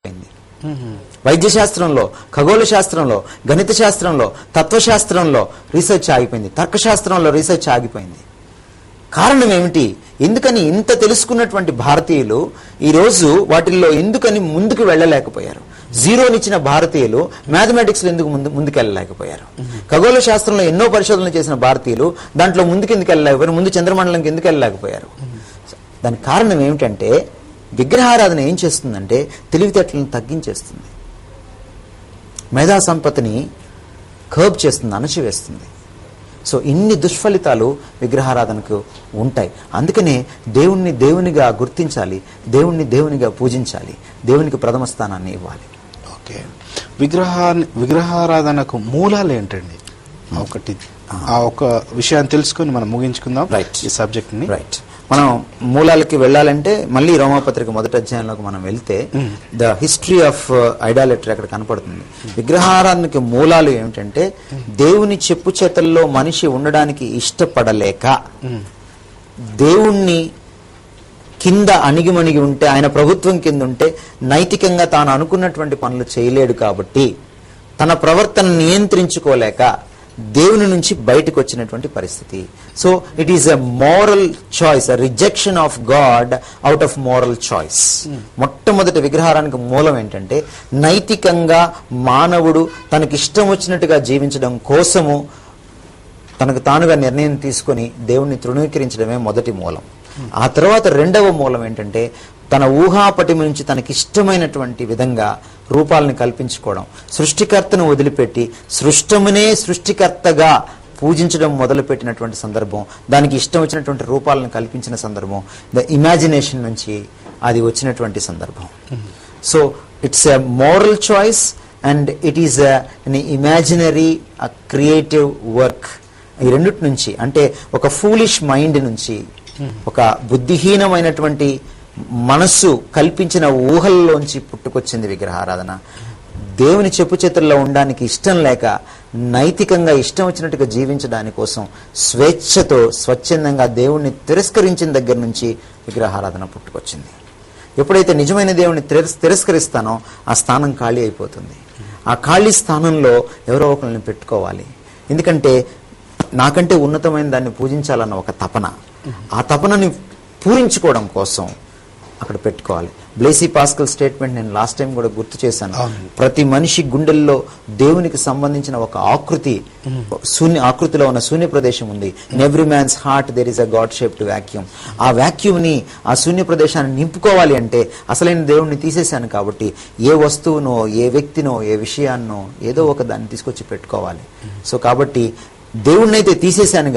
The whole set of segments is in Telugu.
ఆగిపోయింది. వైద్య శాస్త్రంలో, ఖగోళ శాస్త్రంలో, గణిత శాస్త్రంలో, తత్వశాస్త్రంలో రీసెర్చ్ ఆగిపోయింది. తర్కశాస్త్రంలో రీసెర్చ్ ఆగిపోయింది. కారణం ఏమిటి? ఎందుకని ఇంత తెలుసుకున్నటువంటి భారతీయులు ఈరోజు వాటిల్లో ఎందుకని ముందుకు వెళ్ళలేకపోయారు? జీరోనిచ్చిన భారతీయులు మ్యాథమెటిక్స్లో ఎందుకు ముందుకెళ్ళలేకపోయారు? ఖగోళ శాస్త్రంలో ఎన్నో పరిశోధనలు చేసిన భారతీయులు దాంట్లో ముందుకు ఎందుకు వెళ్ళలేకపోయారు? ముందు చంద్రమండలంకి ఎందుకు వెళ్ళలేకపోయారు? దానికి కారణం ఏమిటంటే విగ్రహారాధన ఏం చేస్తుందంటే తెలివితేటలను తగ్గించేస్తుంది, మేధా సంపత్తిని కర్బ్ చేస్తుంది, అణచివేస్తుంది. సో ఇన్ని దుష్ఫలితాలు విగ్రహారాధనకు ఉంటాయి. అందుకనే దేవుణ్ణి దేవునిగా గుర్తించాలి, దేవుణ్ణి దేవునిగా పూజించాలి, దేవునికి ప్రథమ స్థానాన్ని ఇవ్వాలి. ఓకే, విగ్రహారాధనకు మూలాలు ఏంటండి? ఒకటి ఆ ఒక విషయాన్ని తెలుసుకొని మనం ముగించుకుందాం ఈ సబ్జెక్ట్ ని. రైట్, మనం మూలాలకి వెళ్ళాలంటే మళ్ళీ రోమాపత్రిక మొదటి అధ్యాయంలోకి మనం వెళ్తే ద హిస్టరీ ఆఫ్ ఐడాలట్రీ అక్కడ కనపడుతుంది. విగ్రహారాధనకి మూలాలు ఏమిటంటే దేవుని చెప్పు చేతల్లో మనిషి ఉండడానికి ఇష్టపడలేక, దేవుణ్ణి కింద అణిగిమణిగి ఉంటే, ఆయన ప్రభుత్వం కింద ఉంటే నైతికంగా తాను అనుకున్నటువంటి పనులు చేయలేడు కాబట్టి తన ప్రవర్తన నియంత్రించుకోలేక దేవుని నుంచి బయటకు వచ్చినటువంటి పరిస్థితి. So it is a moral choice, a rejection of God out of moral choice. మొట్టమొదటి విగ్రహారానికి మూలం ఏంటంటే నైతికంగా మానవుడు తనకి ఇష్టం వచ్చినట్టుగా జీవించడం కోసము తనకు తానుగా నిర్ణయం తీసుకొని దేవుణ్ణి తృణీకరించడమే మొదటి మూలం. ఆ తర్వాత రెండవ మూలం ఏంటంటే తన ఊహాపటిమ నుంచి తనకి ఇష్టమైనటువంటి విధంగా రూపాలను కల్పించుకోవడం, సృష్టికర్తను వదిలిపెట్టి సృష్టమునే సృష్టికర్తగా పూజించడం మొదలుపెట్టినటువంటి సందర్భం, దానికి ఇష్టం వచ్చినటువంటి రూపాలను కల్పించిన సందర్భం, ద ఇమాజినేషన్ నుంచి అది వచ్చినటువంటి సందర్భం. So it's a moral choice and it is an imaginary creative work. ఈ రెండిటి నుంచి, అంటే ఒక ఫూలిష్ మైండ్ నుంచి, ఒక బుద్ధిహీనమైనటువంటి మనస్సు కల్పించిన ఊహల్లోంచి పుట్టుకొచ్చింది విగ్రహారాధన. దేవుని చెప్పు చేతుల్లో ఉండడానికి ఇష్టం లేక నైతికంగా ఇష్టం వచ్చినట్టుగా జీవించడాని కోసం స్వేచ్ఛతో స్వచ్ఛందంగా దేవుణ్ణి తిరస్కరించిన దగ్గర నుంచి విగ్రహారాధన పుట్టుకొచ్చింది. ఎప్పుడైతే నిజమైన దేవుణ్ణి తిరస్కరిస్తానో ఆ స్థానం ఖాళీ అయిపోతుంది. ఆ ఖాళీ స్థానంలో ఎవరో ఒకరిని పెట్టుకోవాలి. ఎందుకంటే నాకంటే ఉన్నతమైన దాన్ని పూజించాలన్న ఒక తపన, ఆ తపనని పూరించుకోవడం కోసం అక్కడ పెట్టుకోవాలి. బ్లేసీ పాస్కల్ స్టేట్మెంట్ నేను లాస్ట్ టైం కూడా గుర్తు చేశాను. ప్రతి మనిషి గుండెల్లో దేవునికి సంబంధించిన ఒక ఆకృతిలో ఉన్న శూన్య ప్రదేశం ఉంది. In every man's heart there is a God shaped vacuum. ఆ వాక్యూమ్ ని, ఆ శూన్య ప్రదేశాన్ని నింపుకోవాలి అంటే అసలైన దేవుణ్ణి తీసేశాను కాబట్టి ఏ వస్తువునో, ఏ వ్యక్తినో, ఏ విషయాన్నో ఏదో ఒక దాన్ని తీసుకొచ్చి పెట్టుకోవాలి. సో కాబట్టి దేవుణ్ణైతే తీసేశాను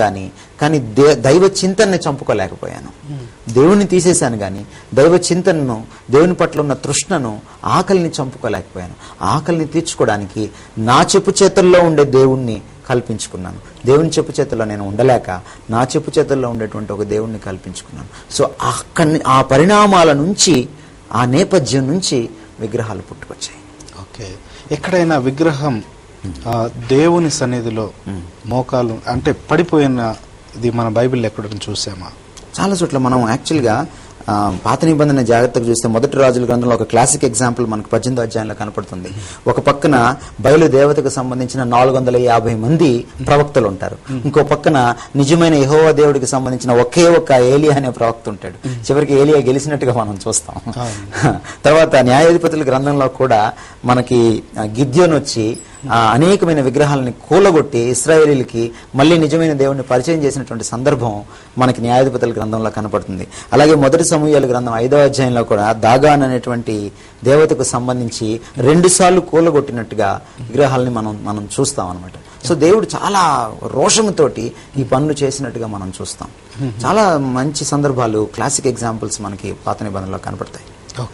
కానీ దైవ చింతనని చంపుకోలేకపోయాను. దేవుణ్ణి తీసేశాను కానీ దైవ చింతనను, దేవుని పట్ల ఉన్న తృష్ణను, ఆకలిని చంపుకోలేకపోయాను. ఆకలిని తీర్చుకోవడానికి నా చెప్పు చేతుల్లో ఉండే దేవుణ్ణి కల్పించుకున్నాను. దేవుని చెప్పు చేతుల్లో నేను ఉండలేక నా చెప్పు చేతుల్లో ఉండేటువంటి ఒక దేవుణ్ణి కల్పించుకున్నాను. సో ఆ పరిణామాల నుంచి, ఆ నేపథ్యం నుంచి విగ్రహాలు పుట్టుకొచ్చాయి. ఓకే, ఎక్కడైనా విగ్రహం దేవుని సన్నిధిలో మోకాలు అంటే పడిపోయిన ఇది మన బైబిల్లో ఎక్కడ చూసామా? చాలా చోట్ల మనం యాక్చువల్గా పాత నిబంధన జాగ్రత్తగా చూస్తే మొదటి రాజుల గ్రంథంలో ఒక క్లాసిక్ ఎగ్జాంపుల్ మనకు 18వ అధ్యాయంలో కనపడుతుంది. ఒక పక్కన బయలు దేవతకు సంబంధించిన 450 మంది ప్రవక్తలు ఉంటారు. ఇంకో పక్కన నిజమైన యెహోవా దేవుడికి సంబంధించిన ఒకే ఒక్క ఏలియా అనే ప్రవక్త ఉంటాడు. చివరికి ఏలియా గెలిచినట్టుగా మనం చూస్తాం. తర్వాత న్యాయాధిపతుల గ్రంథంలో కూడా మనకి గిద్యోను వచ్చి అనేకమైన విగ్రహాలని కూలగొట్టి ఇశ్రాయేలీలకి మళ్ళీ నిజమైన దేవుడిని పరిచయం చేసినటువంటి సందర్భం మనకి న్యాయాధిపతుల గ్రంథంలో కనపడుతుంది. అలాగే మొదటి సమూయేలు గ్రంథం 5వ అధ్యాయంలో కూడా దాగాన్ అనేటువంటి దేవతకు సంబంధించి 2 సార్లు కూలగొట్టినట్టుగా విగ్రహాలని మనం చూస్తాం అనమాట. సో దేవుడు చాలా రోషముతోటి ఈ పనులు చేసినట్టుగా మనం చూస్తాం. చాలా మంచి సందర్భాలు, క్లాసిక్ ఎగ్జాంపుల్స్ మనకి పాత నిబంధనలో కనపడతాయి.